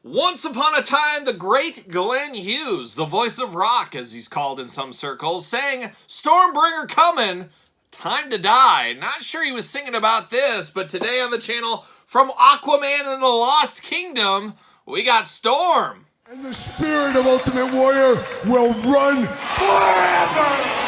Once upon a time, the great Glenn Hughes, the voice of rock as he's called in some circles, sang Stormbringer Comin', Time to Die. Not sure he was singing about this, but today on the channel, from Aquaman and the Lost Kingdom, we got Storm. And the spirit of Ultimate Warrior will run forever!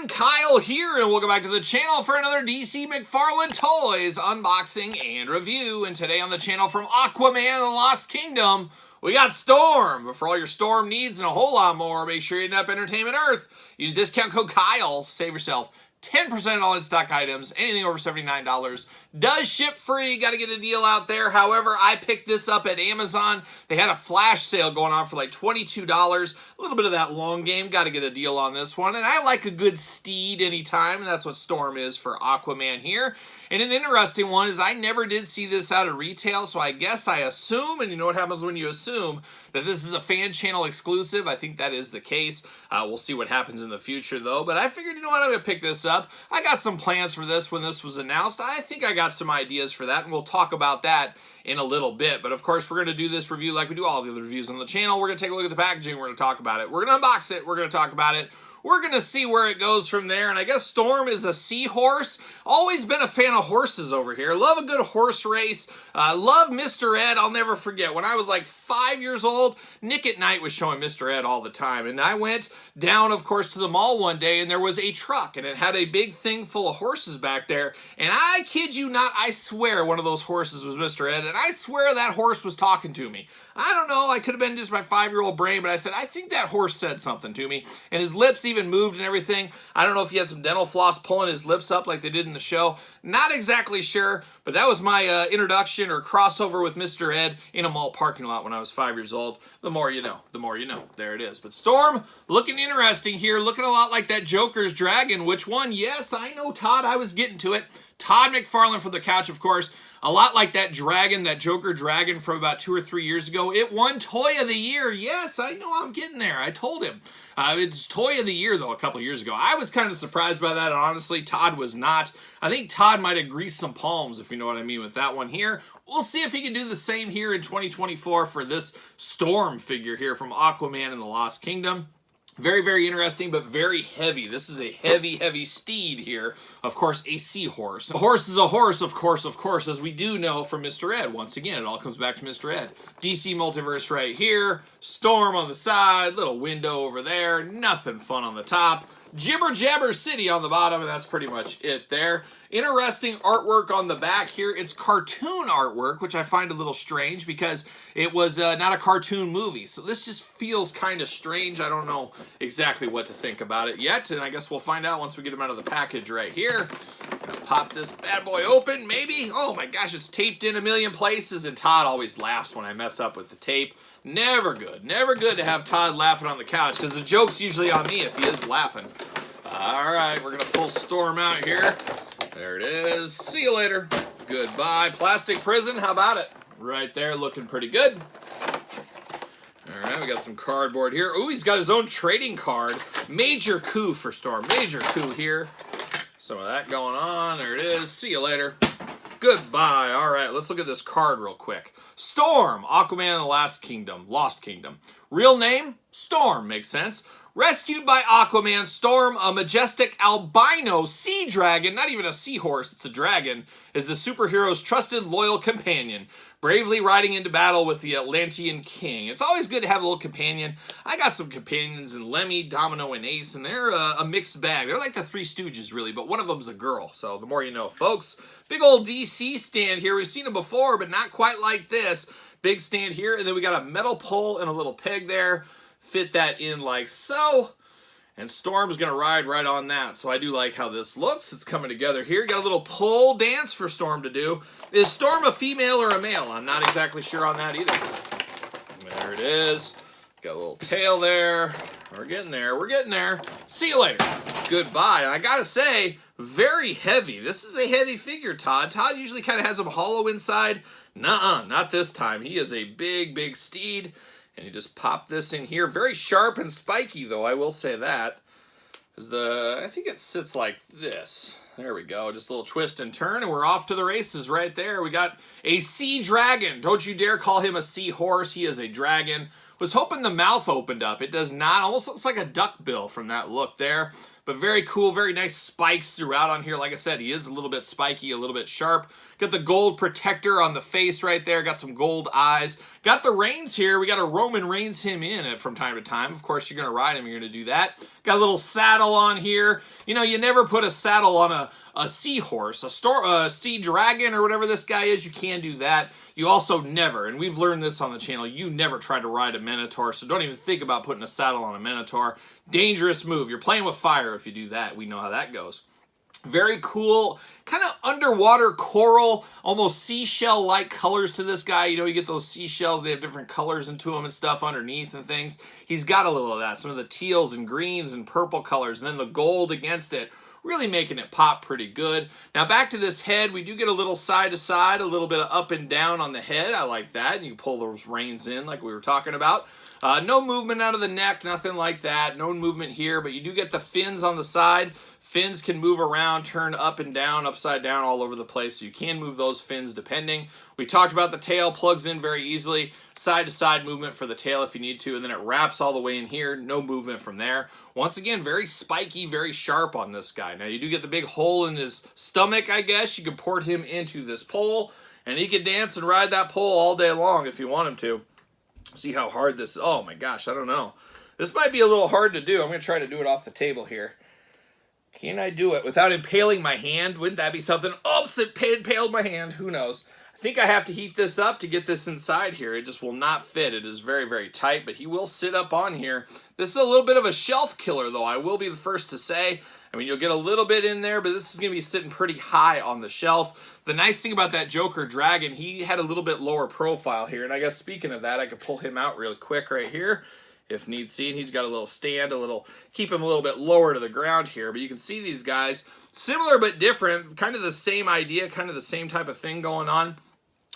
Kyle here, and welcome back to the channel for another SE McFarlane Toys unboxing and review. And today on the channel, from Aquaman and the Lost Kingdom, we got Storm. But for all your Storm needs and a whole lot more, make sure you hit up Entertainment Earth. Use discount code Kyle. Save yourself 10% on all in-stock items. Anything over $79 does ship free. Got to get a deal out there. However, I picked this up at Amazon. They had a flash sale going on for like $22. A little bit of that long game. Got to get a deal on this one. And I like a good steed anytime. And that's what Storm is for Aquaman here. And an interesting one is I never did see this out of retail. So I guess I assume, and you know what happens when you assume, that this is a fan channel exclusive. I think that is the case. We'll see what happens in the future though. But I figured, you know what, I'm going to pick this up. I got some plans for this when this was announced. I think I got some ideas for that, and we'll talk about that in a little bit. But of course, we're going to do this review like we do all the other reviews on the channel. We're going to take a look at the packaging. We're going to talk about it. We're going to unbox it. We're going to talk about it. We're going to see where it goes from there. And I guess Storm is a seahorse. Always been a fan of horses over here. Love a good horse race. Love Mr. Ed. I'll never forget. When I was like 5 years old, Nick at Night was showing Mr. Ed all the time. And I went down, of course, to the mall one day, and there was a truck, and it had a big thing full of horses back there. And I kid you not, I swear one of those horses was Mr. Ed, and I swear that horse was talking to me. I don't know, I could have been just my 5-year-old brain, but I said, I think that horse said something to me. And his lips even moved and everything. I don't know if he had some dental floss pulling his lips up like they did in the show. Not exactly sure, but that was my introduction or crossover with Mr. Ed in a mall parking lot when I was 5 years old. The more you know, the more you know. There it is. But Storm, looking interesting here, looking a lot like that Joker's dragon. Which one? Yes, I know, Todd, I was getting to it. Todd McFarlane from the couch, of course. A lot like that dragon, that Joker dragon from about 2 or 3 years ago. It won Toy of the Year. Yes, I know, I'm getting there. I told him. It's Toy of the Year, though, a couple years ago. I was kind of surprised by that, and honestly, Todd was not. I think Todd might have greased some palms, if you know what I mean, with that one here. We'll see if he can do the same here in 2024 for this Storm figure here from Aquaman and the Lost Kingdom. Very, very interesting, but very heavy. This is a heavy, heavy steed here. Of course, a seahorse. A horse is a horse, of course, as we do know from Mr. Ed. Once again, it all comes back to Mr. Ed. DC Multiverse right here. Storm on the side. Little window over there. Nothing fun on the top. Jibber Jabber City on the bottom, and that's pretty much it there. Interesting artwork on the back here. It's cartoon artwork, which I find a little strange because it was not a cartoon movie. So this just feels kind of strange. I don't know exactly what to think about it yet, and I guess we'll find out once we get them out of the package right here. Gonna pop this bad boy open, maybe. Oh my gosh, it's taped in a million places, and Todd always laughs when I mess up with the tape. Never good. Never good to have Todd laughing on the couch, because the joke's usually on me if he is laughing. All right, we're going to pull Storm out here. There it is. See you later. Goodbye. Plastic prison. How about it? Right there, looking pretty good. All right, we got some cardboard here. Ooh, he's got his own trading card. Major coup for Storm. Major coup here. Some of that going on. There it is. See you later. Goodbye. All right, let's look at this card real quick. Storm, Aquaman and the Lost Kingdom. Real name, Storm, makes sense. Rescued by Aquaman, Storm, a majestic albino sea dragon, not even a seahorse, it's a dragon, is the superhero's trusted, loyal companion, bravely riding into battle with the Atlantean king. It's always good to have a little companion. I got some companions in Lemmy, Domino, and Ace, and they're a mixed bag. They're like the Three Stooges, really, but one of them's a girl, so the more you know, folks. Big old DC stand here. We've seen them before, but not quite like this. Big stand here, and then we got a metal pole and a little peg there. Fit that in like so, and Storm's gonna ride right on that. So I do like how this looks. It's coming together here. Got a little pole dance for Storm to do. Is Storm a female or a male? I'm not exactly sure on that either. There it is. Got a little tail there. We're getting there. We're getting there. See you later. Goodbye. And I gotta say, very heavy. This is a heavy figure, Todd. Todd usually kind of has him hollow inside. Nuh-uh, not this time. He is a big, big steed. And you just pop this in here. Very sharp and spiky, though, I will say that. I think it sits like this. There we go. Just a little twist and turn, and we're off to the races right there. We got a sea dragon. Don't you dare call him a sea horse. He is a dragon. Was hoping the mouth opened up. It does not. Almost looks like a duck bill from that look there. But very cool, very nice spikes throughout on here. Like I said, he is a little bit spiky, a little bit sharp. Got the gold protector on the face right there. Got some gold eyes. Got the reins here. We got a Roman reins him in from time to time. Of course, you're going to ride him. You're going to do that. Got a little saddle on here. You know, you never put a saddle on a seahorse, a sea dragon, or whatever this guy is. You can do that. You also never, and we've learned this on the channel, you never try to ride a Minotaur, so don't even think about putting a saddle on a Minotaur. Dangerous move. You're playing with fire if you do that. We know how that goes. Very cool, kind of underwater coral, almost seashell-like colors to this guy. You know, you get those seashells, they have different colors into them and stuff underneath and things. He's got a little of that. Some of the teals and greens and purple colors, and then the gold against it. Really making it pop pretty good. Now back to this head, we do get a little side to side, a little bit of up and down on the head. I like that. You pull those reins in like we were talking about. No movement out of the neck, nothing like that. No movement here, but you do get the fins on the side. Fins can move around, turn up and down, upside down, all over the place. So you can move those fins depending. We talked about the tail, plugs in very easily. Side to side movement for the tail if you need to, and then it wraps all the way in here. No movement from there. Once again, very spiky, very sharp on this guy. Now you do get the big hole in his stomach, I guess. You can port him into this pole, and he can dance and ride that pole all day long if you want him to. See how hard this is. Oh my gosh, I don't know. This might be a little hard to do. I'm going to try to do it off the table here. Can I do it without impaling my hand? Wouldn't that be something? Oops, it impaled my hand. Who knows? I think I have to heat this up to get this inside here. It just will not fit. It is very, very tight, but he will sit up on here. This is a little bit of a shelf killer, though. I will be the first to say. I mean, you'll get a little bit in there, but this is going to be sitting pretty high on the shelf. The nice thing about that Joker Dragon, he had a little bit lower profile here, and I guess speaking of that, I could pull him out real quick right here if need see. And he's got a little stand, keep him a little bit lower to the ground here. But you can see these guys, similar but different, kind of the same idea, kind of the same type of thing going on.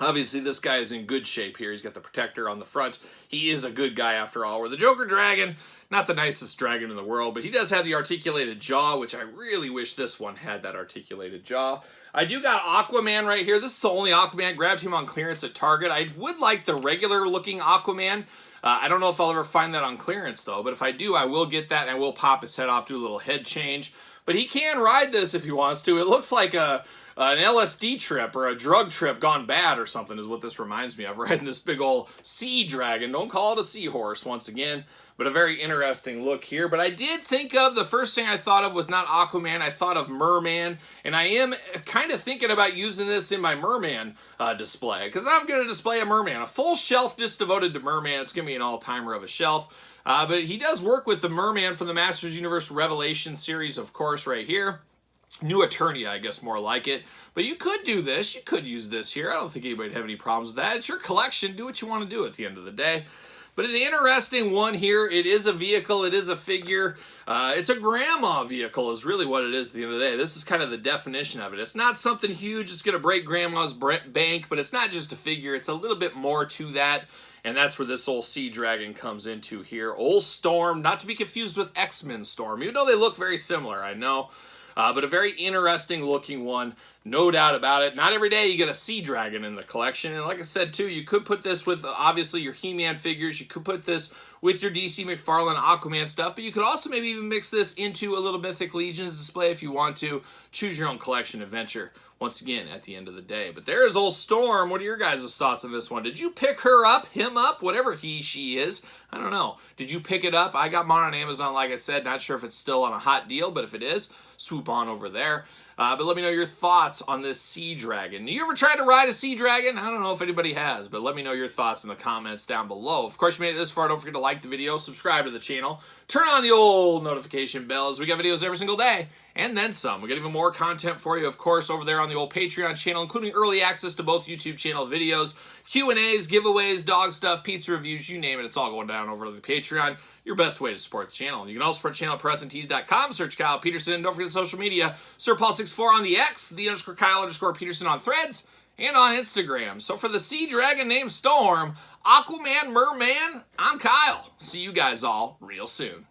Obviously, this guy is in good shape here. He's got the protector on the front. He is a good guy after all. Where the Joker Dragon, not the nicest dragon in the world, but he does have the articulated jaw, which I really wish this one had that articulated jaw. I do got Aquaman right here. This is the only Aquaman. Grabbed him on clearance at Target. I would like the regular-looking Aquaman. I don't know if I'll ever find that on clearance, though, but if I do, I will get that, and I will pop his head off, do a little head change. But he can ride this if he wants to. It looks like an LSD trip or a drug trip gone bad or something is what this reminds me of. Riding this big old sea dragon. Don't call it a seahorse once again, but a very interesting look here. But I did think of, the first thing I thought of was not Aquaman. I thought of Merman, and I am kind of thinking about using this in my Merman display, because I'm going to display a Merman. A full shelf just devoted to Merman. It's going to be an all-timer of a shelf. But he does work with the Merman from the Masters Universe Revelation series, of course, right here. New Eternia, I guess, more like it. But you could do this. You could use this here. I don't think anybody would have any problems with that. It's your collection. Do what you want to do at the end of the day. But an interesting one here. It is a vehicle. It is a figure. It's a grandma vehicle is really what it is at the end of the day. This is kind of the definition of it. It's not something huge. It's going to break grandma's bank, but it's not just a figure. It's a little bit more to that. And that's where this old sea dragon comes into here. Old Storm, not to be confused with X-Men Storm, even though they look very similar, I know. But a very interesting looking one, no doubt about it. Not every day you get a sea dragon in the collection. And like I said, too, you could put this with, obviously, your He-Man figures. You could put this with your DC McFarlane Aquaman stuff. But you could also maybe even mix this into a little Mythic Legions display if you want to. Choose your own collection adventure, once again, at the end of the day. But there's old Storm. What are your guys' thoughts on this one? Did you pick her up, him up, whatever he, she is? I don't know. Did you pick it up? I got mine on Amazon, like I said. Not sure if it's still on a hot deal, but if it is, swoop on over there. But let me know your thoughts on this sea dragon. You ever tried to ride a sea dragon? I don't know if anybody has, but let me know your thoughts in the comments down below. Of course, you made it this far. Don't forget to like the video, subscribe to the channel, turn on the old notification bells. We got videos every single day, and then some. We got even more content for you, of course, over there on the old Patreon channel, including early access to both YouTube channel videos, Q&As, giveaways, dog stuff, pizza reviews, you name it. It's all going down over to the Patreon. Your best way to support the channel. You can also support the channel at PresentTees.com. Search Kyle Peterson. Don't forget social media. SirPaul64 on the X, _Kyle_Peterson on Threads, and on Instagram. So for the sea dragon named Storm, Aquaman, Merman, I'm Kyle. See you guys all real soon.